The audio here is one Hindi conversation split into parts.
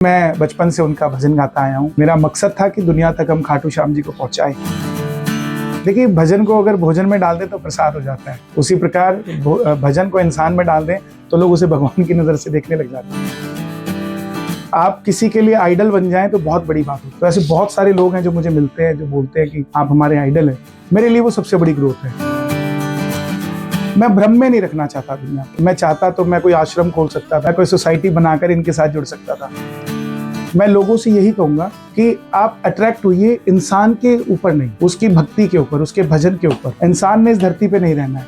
मैं बचपन से उनका भजन गाता आया हूँ। मेरा मकसद था कि दुनिया तक हम खाटू श्याम जी को पहुंचाएं। देखिए, भजन को अगर भोजन में डाल दें तो प्रसाद हो जाता है, उसी प्रकार भजन को इंसान में डाल दें तो लोग उसे भगवान की नजर से देखने लग जाते हैं। आप किसी के लिए आइडल बन जाएं तो बहुत बड़ी बात होती है। तो ऐसे बहुत सारे लोग हैं जो मुझे मिलते हैं, जो बोलते हैं कि आप हमारे आइडल हैं। मेरे लिए वो सबसे बड़ी ग्रोथ है। मैं भ्रम में नहीं रखना चाहता दुनिया को। मैं चाहता तो मैं कोई आश्रम खोल सकता था, कोई सोसाइटी बनाकर इनके साथ जुड़ सकता था। मैं लोगों से यही कहूंगा कि आप अट्रैक्ट होइए इंसान के ऊपर नहीं, उसकी भक्ति के ऊपर, उसके भजन के ऊपर। इंसान ने इस धरती पे नहीं रहना है।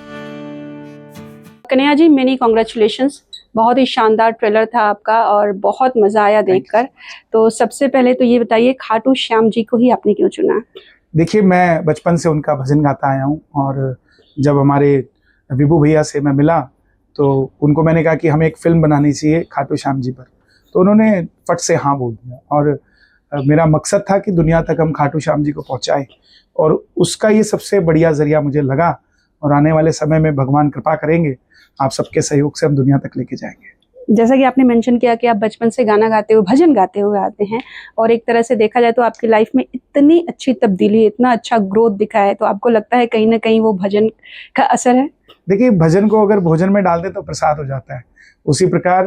Kanhaiya ji, many congratulations. बहुत ही शानदार ट्रेलर था आपका और बहुत मजा आया देखकर। तो सबसे पहले तो ये बताइए, खाटू श्याम जी को ही आपने क्यों चुना? देखिए, मैं बचपन से उनका भजन गाता आया हूँ और जब हमारे विभू भैया से मैं मिला तो उनको मैंने कहा कि हमें एक फिल्म बनानी चाहिए खाटू श्याम जी पर। तो उन्होंने फट से हाँ बोल दिया और मेरा मकसद था कि दुनिया तक हम खाटू श्याम जी को पहुंचाएं और उसका ये सबसे बढ़िया जरिया मुझे लगा। और आने वाले समय में भगवान कृपा करेंगे, आप सबके सहयोग से हम दुनिया तक लेके जाएंगे। जैसा कि आपने मेंशन किया कि आप बचपन से गाना गाते हुए, भजन गाते हुए आते हैं और एक तरह से देखा जाए तो आपकी लाइफ में इतनी अच्छी तब्दीली, इतना अच्छा ग्रोथ दिखा है, तो आपको लगता है कहीं ना कहीं वो भजन का असर है? देखिए, भजन को अगर भोजन में डाल दें तो प्रसाद हो जाता है, उसी प्रकार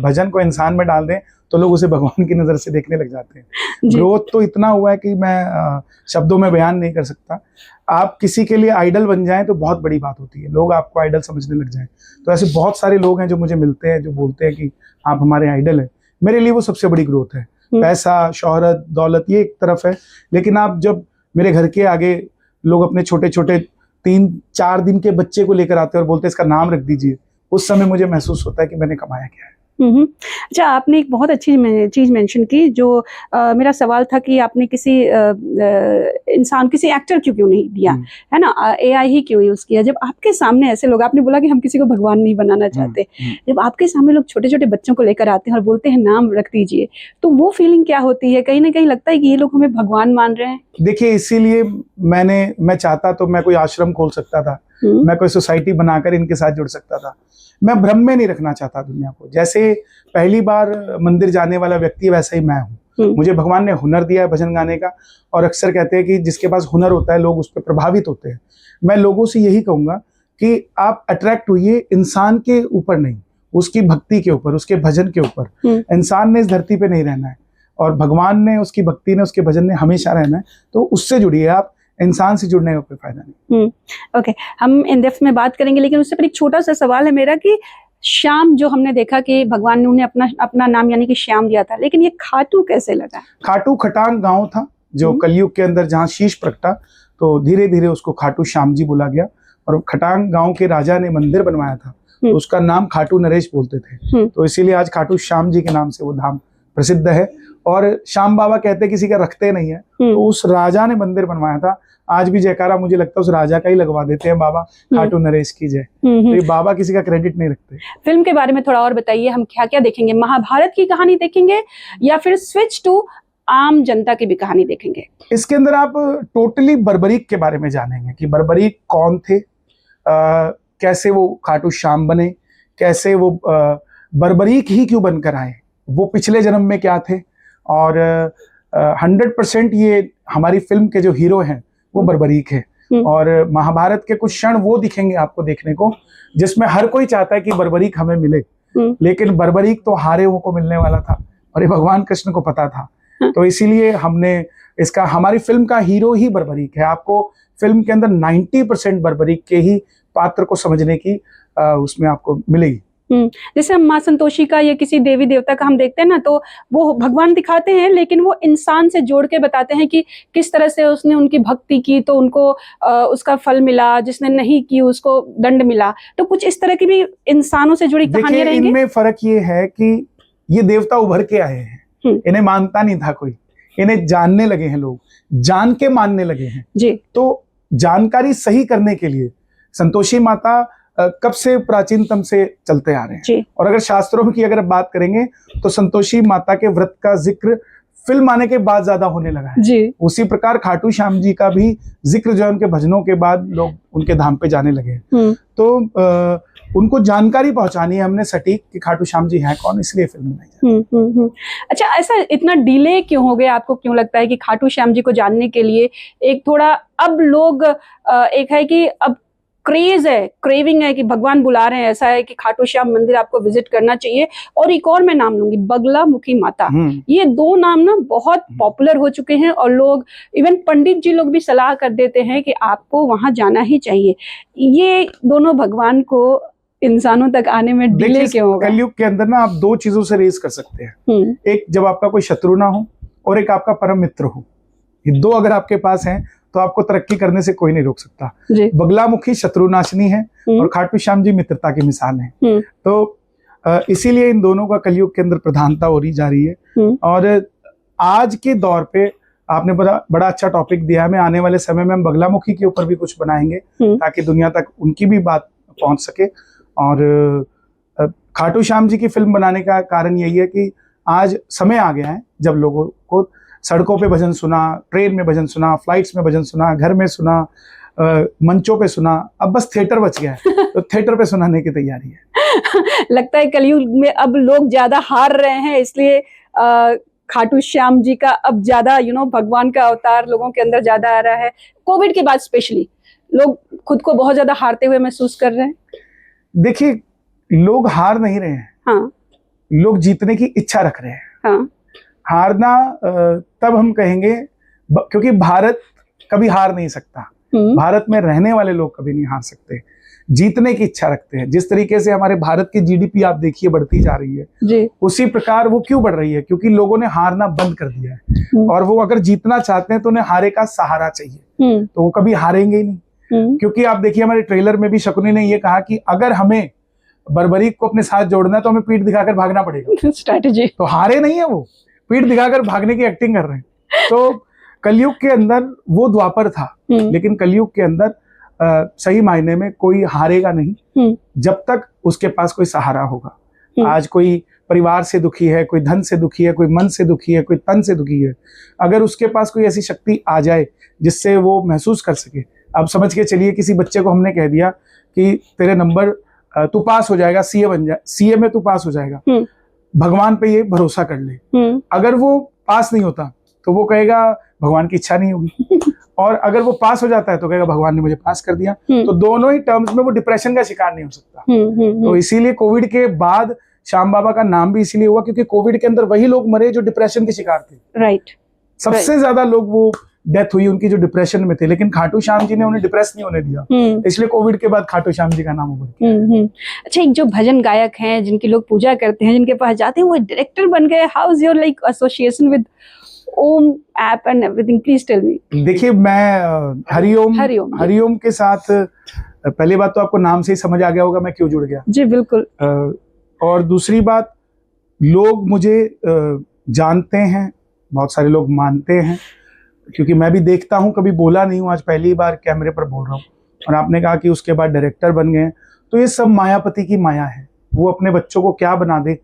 भजन को इंसान में डाल दें तो लोग उसे भगवान की नजर से देखने लग जाते हैं। ग्रोथ तो इतना हुआ है कि मैं शब्दों में बयान नहीं कर सकता। आप किसी के लिए आइडल बन जाएं तो बहुत बड़ी बात होती है, लोग आपको आइडल समझने लग जाएं। तो ऐसे बहुत सारे लोग हैं जो मुझे मिलते हैं, जो बोलते हैं कि आप हमारे आइडल हैं। मेरे लिए वो सबसे बड़ी ग्रोथ है। पैसा, शोहरत, दौलत ये एक तरफ है, लेकिन आप जब मेरे घर के आगे लोग अपने छोटे छोटे 3-4 दिन के बच्चे को लेकर आते हैं और बोलते हैं इसका नाम रख दीजिए, उस समय मुझे महसूस होता है कि मैंने कमाया क्या है। अच्छा, आपने एक बहुत अच्छी चीज मेंशन की, जो मेरा सवाल था कि आपने किसी इंसान, किसी एक्टर क्यों नहीं दिया, है ना, एआई ही क्यों यूज किया? जब आपके सामने ऐसे लोग, आपने बोला कि हम किसी को भगवान नहीं बनाना चाहते, जब आपके सामने लोग छोटे छोटे बच्चों को लेकर आते हैं और बोलते हैं नाम रख दीजिए, तो वो फीलिंग क्या होती है? कहीं ना कहीं लगता है कि ये लोग हमें भगवान मान रहे हैं। देखिए, इसीलिए मैं चाहता तो मैं कोई आश्रम खोल सकता था, मैं कोई सोसाइटी बनाकर इनके साथ जुड़ सकता था। मैं भ्रम में नहीं रखना चाहता दुनिया को। जैसे पहली बार मंदिर जाने वाला व्यक्ति वैसा ही मैं हूँ। मुझे भगवान ने हुनर दिया है भजन गाने का, और अक्सर कहते हैं कि जिसके पास हुनर होता है लोग उस पर प्रभावित होते हैं। मैं लोगों से यही कहूंगा कि आप अट्रैक्ट होइए इंसान के ऊपर नहीं, उसकी भक्ति के ऊपर, उसके भजन के ऊपर। इंसान ने इस धरती पे नहीं रहना है और भगवान ने, उसकी भक्ति ने, उसके भजन ने हमेशा रहना है। तो उससे जुड़िए आप, इंसान से जुड़ने का कोई फायदा नहीं। ओके, हम इन डेप्थ में बात करेंगे, लेकिन उससे पहले एक छोटा सा सवाल है मेरा कि श्याम, जो हमने देखा कि भगवान ने उन्हें अपना नाम यानी कि श्याम दिया था, लेकिन ये खाटू कैसे लगा? खाटू खटांग गांव था जो कलयुग के अंदर जहाँ शीश प्रकटा, तो धीरे धीरे उसको खाटू श्याम जी बोला गया। और खटांग गांव के राजा ने मंदिर बनवाया था, तो उसका नाम खाटू नरेश बोलते थे, तो इसीलिए आज खाटू श्याम जी के नाम से वो धाम प्रसिद्ध है। और श्याम बाबा कहते किसी का रखते नहीं है, तो उस राजा ने मंदिर बनवाया था। आज भी जयकारा मुझे लगता है उस राजा का ही लगवा देते हैं, बाबा खाटू नरेश की जय। तो ये बाबा किसी का क्रेडिट नहीं रखते। फिल्म के बारे में थोड़ा और बताइए, हम क्या क्या देखेंगे? महाभारत की कहानी देखेंगे या फिर स्विच टू आम जनता की भी कहानी देखेंगे? इसके अंदर आप टोटली बर्बरीक के बारे में जानेंगे कि बर्बरीक कौन थे, कैसे वो खाटू श्याम बने, कैसे वो बर्बरीक ही क्यों बनकर आए, वो पिछले जन्म में क्या थे। और 100% ये हमारी फिल्म के जो हीरो हैं वो बर्बरीक है। और महाभारत के कुछ क्षण वो दिखेंगे आपको देखने को जिसमें हर कोई चाहता है कि बर्बरीक हमें मिले, लेकिन बर्बरीक तो हारे हुओं को मिलने वाला था और ये भगवान कृष्ण को पता था। तो इसीलिए हमने हमारी फिल्म का हीरो ही बर्बरीक है। आपको फिल्म के अंदर 90% बर्बरीक के ही पात्र को समझने की उसमें आपको मिलेगी। जैसे हम माँ संतोषी का या किसी देवी देवता का हम देखते हैं ना, तो वो भगवान दिखाते हैं, लेकिन वो इंसान से जोड़ के बताते हैं कि किस तरह से उसने उनकी भक्ति की तो उनको उसका फल मिला, जिसने नहीं की उसको दंड मिला। तो कुछ इस तरह की भी इंसानों से जुड़ी कहानियां रहेंगी। इनमें फर्क ये है कि ये देवता उभर के आए हैं, इन्हें मानता नहीं था कोई, इन्हें जानने लगे हैं लोग, जान के मानने लगे हैं जी। तो जानकारी सही करने के लिए संतोषी माता कब से प्राचीनतम से चलते आ रहे हैं। और अगर शास्त्रों की अगर बात करेंगे तो संतोषी माता के व्रत का जिक्र फिल्म आने के बाद ज्यादा होने लगा है जी। उसी प्रकार खाटू श्याम जी का भी जिक्र जो है उनके भजनों के बाद लोग उनके धाम पे जाने लगे हैं। तो उनको जानकारी पहुंचानी है हमने सटीक कि खाटू श्याम जी हैं कौन, इसलिए फिल्म बनाई जाए। अच्छा, ऐसा इतना डिले क्यों हो गया? आपको क्यों लगता है कि खाटू श्याम जी को जानने के लिए एक थोड़ा अब लोग एक है कि अब क्रेज है, क्रेविंग है कि भगवान बुला रहे हैं, ऐसा है कि खाटू श्याम मंदिर आपको विजिट करना चाहिए। और एक और मैं नाम लूंगी, बगलामुखी माता। ये दो नाम ना बहुत पॉपुलर हो चुके हैं और लोग, इवन पंडित जी लोग भी सलाह कर देते हैं कि आपको वहां जाना ही चाहिए। ये दोनों भगवान को इंसानों तक आने में डिले क्यों होगा? कलयुग के अंदर ना आप दो चीजों से रेस कर सकते हैं, एक जब आपका कोई शत्रु ना हो और एक आपका परम मित्र हो। ये दो अगर आपके पास हैं तो आपको तरक्की करने से कोई नहीं रोक सकता। बगलामुखी शत्रुनाशिनी है और खाटू श्याम जी मित्रता की मिसाल है। तो इसीलिए इन दोनों का कलयुग के अंदर प्रधानता हो रही जा रही है। और आज के दौर पे आपने बड़ा अच्छा टॉपिक दिया है। मैं आने वाले समय में हम बगलामुखी के ऊपर भी कुछ बनाएंगे ताकि दुनिया तक उनकी भी बात पहुंच सके। और खाटू श्याम जी की फिल्म बनाने का कारण यही है कि आज समय आ गया है जब लोगों को सड़कों पे भजन सुना, ट्रेन में भजन सुना, फ्लाइट्स में भजन सुना, घर में सुना, मंचों पे सुना, अब बस थिएटर बच गया है तो थिएटर पे सुनाने की तैयारी है। लगता है कलयुग में अब लोग ज्यादा हार रहे हैं, इसलिए खाटू श्याम जी का अब ज्यादा भगवान का अवतार लोगों के अंदर ज्यादा आ रहा है। कोविड के बाद स्पेशली लोग खुद को बहुत ज्यादा हारते हुए महसूस कर रहे हैं। देखिए, लोग हार नहीं रहे हैं। हाँ। लोग जीतने की इच्छा रख रहे हैं। हाँ। हारना तब हम कहेंगे क्योंकि भारत कभी हार नहीं सकता। भारत में रहने वाले लोग कभी नहीं हार सकते, जीतने की इच्छा रखते हैं। जिस तरीके से हमारे भारत की जीडीपी आप देखिए बढ़ती जा रही है जी। उसी प्रकार वो क्यों बढ़ रही है? क्योंकि लोगों ने हारना बंद कर दिया है और वो अगर जीतना चाहते हैं तो उन्हें हारे का सहारा चाहिए, तो वो कभी हारेंगे ही नहीं। क्योंकि आप देखिए हमारे ट्रेलर में भी शकुनी ने ये कहा कि अगर हमें बर्बरीक को अपने साथ जोड़ना है तो हमें पीठ दिखाकर भागना पड़ेगा। स्ट्रैटेजी। तो हारे नहीं है, वो पीठ दिखाकर भागने की एक्टिंग कर रहे हैं। तो कलयुग के अंदर वो द्वापर था, लेकिन कलयुग के अंदर सही मायने में कोई हारेगा नहीं जब तक उसके पास कोई सहारा होगा। आज कोई परिवार से दुखी है, कोई धन से दुखी है, कोई मन से दुखी है, कोई तन से दुखी है, अगर उसके पास कोई ऐसी शक्ति आ जाए जिससे वो महसूस कर सके। आप समझ के चलिए किसी बच्चे को हमने कह दिया कि तेरे नंबर तू पास हो जाएगा, सीए बन जाए, सीए में तू पास हो जाएगा, भगवान पे ये भरोसा कर ले। अगर वो पास नहीं होता तो वो कहेगा भगवान की इच्छा नहीं होगी और अगर वो पास हो जाता है तो कहेगा भगवान ने मुझे पास कर दिया। तो दोनों ही टर्म्स में वो डिप्रेशन का शिकार नहीं हो सकता। तो इसीलिए कोविड के बाद श्याम बाबा का नाम भी इसीलिए हुआ क्योंकि कोविड के अंदर वही लोग मरे जो डिप्रेशन के शिकार थे। राइट। सबसे ज्यादा लोग वो डेथ हुई उनकी जो डिप्रेशन में थे, लेकिन खाटू श्याम जी ने उन्हें डिप्रेस नहीं होने दिया, इसलिए कोविड के बाद खाटू श्याम जी का नाम हुआ। अच्छा, एक जो भजन गायक हैं जिनकी लोग पूजा करते हैं, जिनके पास जाते हैं, वो डायरेक्टर बन गए। How is your like association with Om app and everything? Please tell me. देखिए, मैं हरिओम के साथ पहली बात तो आपको नाम से ही समझ आ गया होगा मैं क्यों जुड़ गया। जी बिल्कुल। और दूसरी बात, लोग मुझे जानते हैं, बहुत सारे लोग मानते हैं, क्योंकि मैं भी देखता हूं, कभी बोला नहीं हूं, आज पहली बार कैमरे पर बोल रहा हूं। और आपने कहा कि उसके बाद डायरेक्टर बन गए, तो ये सब मायापति की माया है। वो अपने बच्चों को क्या बना दे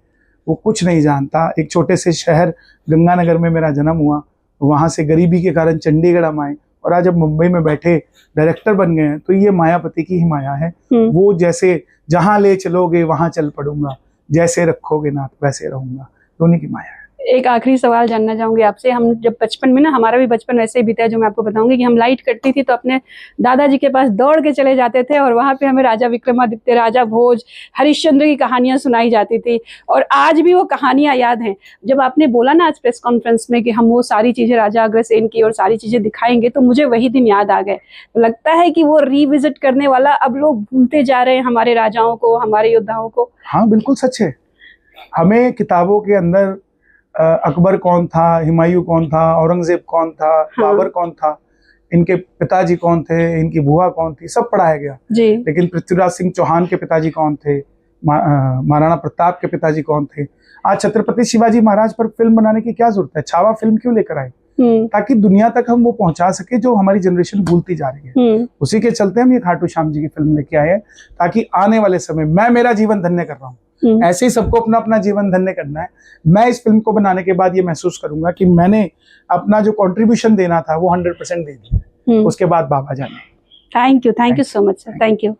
वो कुछ नहीं जानता। एक छोटे से शहर गंगानगर में मेरा जन्म हुआ, वहां से गरीबी के कारण चंडीगढ़ हम आए और आज जब मुंबई में बैठे डायरेक्टर बन गए हैं, तो ये मायापति की ही माया है। वो जैसे जहां ले चलोगे वहां चल पड़ूंगा, जैसे रखोगे नाथ वैसे रहूंगा, दोनों की माया है। एक आखिरी सवाल जानना चाहूंगी आपसे। हम जब बचपन में ना, हमारा भी बचपन वैसे ही बीता है, जो मैं आपको बताऊंगी कि हम लाइट कटती थी तो अपने दादाजी के पास दौड़ के चले जाते थे और वहां पे हमें राजा विक्रमादित्य, राजा भोज, हरिश्चंद्र की कहानियां सुनाई जाती थी और आज भी वो कहानियां याद हैं। जब आपने बोला ना आज प्रेस कॉन्फ्रेंस में कि हम वो सारी चीजें राजा अग्रसेन की और सारी चीजें दिखाएंगे, तो मुझे वही दिन याद आ गए। तो लगता है कि वो रिविजिट करने वाला अब लोग भूलते जा रहे हैं, हमारे राजाओं को, हमारे योद्धाओं को। हाँ बिल्कुल सच है। हमें किताबों के अंदर अकबर कौन था, हुमायूं कौन था, औरंगजेब कौन था, बाबर कौन था, इनके पिताजी कौन थे, इनकी बुआ कौन थी, सब पढ़ाया गया जी। लेकिन पृथ्वीराज सिंह चौहान के पिताजी कौन थे, महाराणा प्रताप के पिताजी कौन थे। आज छत्रपति शिवाजी महाराज पर फिल्म बनाने की क्या जरूरत है? छावा फिल्म क्यों लेकर आए? ताकि दुनिया तक हम वो पहुंचा सके जो हमारी जनरेशन भूलती जा रही है। उसी के चलते हम ये खाटू श्याम जी की फिल्म लेके आए हैं, ताकि आने वाले समय मैं मेरा जीवन धन्य कर रहा हूँ, ऐसे ही सबको अपना अपना जीवन धन्य करना है। मैं इस फिल्म को बनाने के बाद ये महसूस करूंगा कि मैंने अपना जो कंट्रीब्यूशन देना था वो 100% दे दिया। उसके बाद बाबा जाने। Thank you so much sir, thank you.